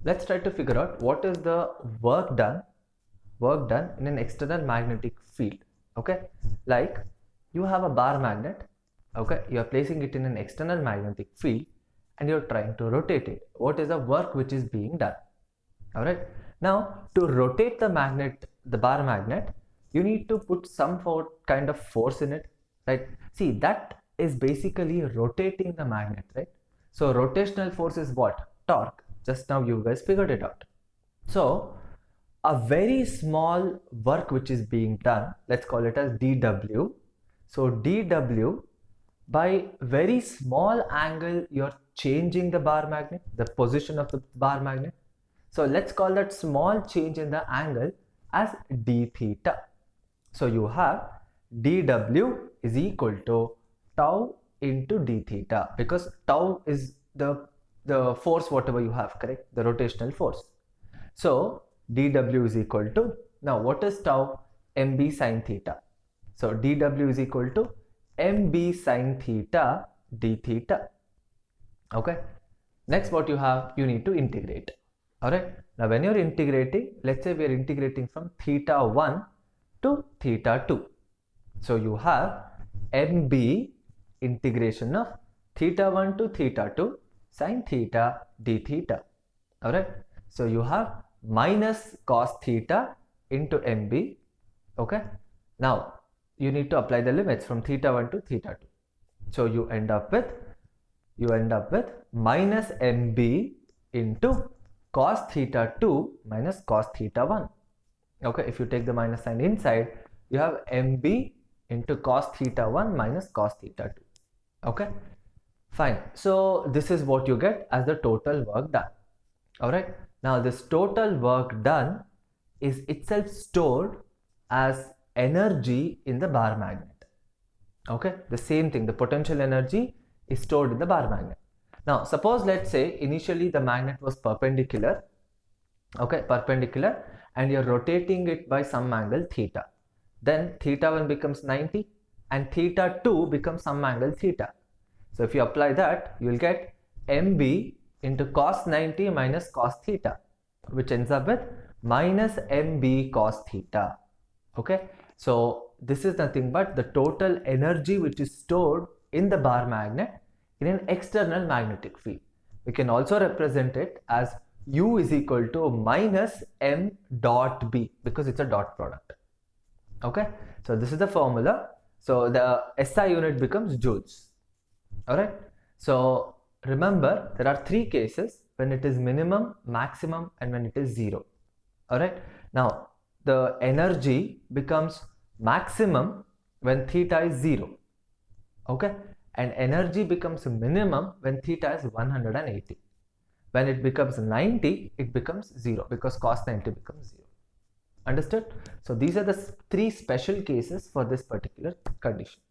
let's try to figure out what is the work done in an external magnetic field. Okay, like you have a bar magnet. Okay, you are placing it in an external magnetic field and you're trying to rotate it. What is the work which is being done? All right, now to rotate the bar magnet, you need to put some kind of force in it, right? See, that is basically rotating the magnet, right? So rotational force is what? Torque. Just now you guys figured it out. So a very small work which is being done, let's call it as dW. So dW, by very small angle you're changing the bar magnet, the position of the bar magnet. So let's call that small change in the angle as d theta. So you have dW is equal to tau into d theta, because tau is the force whatever you have, correct? The rotational force. So dW is equal to, now what is tau? mb sine theta. So dW is equal to mb sine theta d theta. Okay, next what you have, you need to integrate. Alright, now when you're integrating, let's say we are integrating from theta 1 to theta 2. So you have mb integration of theta 1 to theta 2 sine theta d theta. Alright, so you have minus cos theta into mb. Okay, now you need to apply the limits from theta 1 to theta 2. So you end up with minus mb into cos theta 2 minus cos theta 1. Okay, if you take the minus sign inside, you have mb into cos theta 1 minus cos theta 2. Okay, fine. So this is what you get as the total work done. Alright, now this total work done is itself stored as energy in the bar magnet. Okay, the same thing, the potential energy is stored in the bar magnet. Now suppose, let's say initially the magnet was perpendicular, okay, perpendicular, and you're rotating it by some angle theta. Then theta 1 becomes 90 and theta 2 becomes some angle theta. So if you apply that, you will get mb into cos 90 minus cos theta, which ends up with minus mb cos theta. Okay, so this is nothing but the total energy which is stored in the bar magnet in an external magnetic field. We can also represent it as U is equal to minus m dot b, because it's a dot product. Okay, so this is the formula. So the SI unit becomes joules. Alright, so remember there are three cases: when it is minimum, maximum, and when it is zero. Alright, now the energy becomes maximum when theta is 0. Okay, and energy becomes minimum when theta is 180. When it becomes 90, it becomes 0, because cos 90 becomes 0. Understood? So these are the three special cases for this particular condition.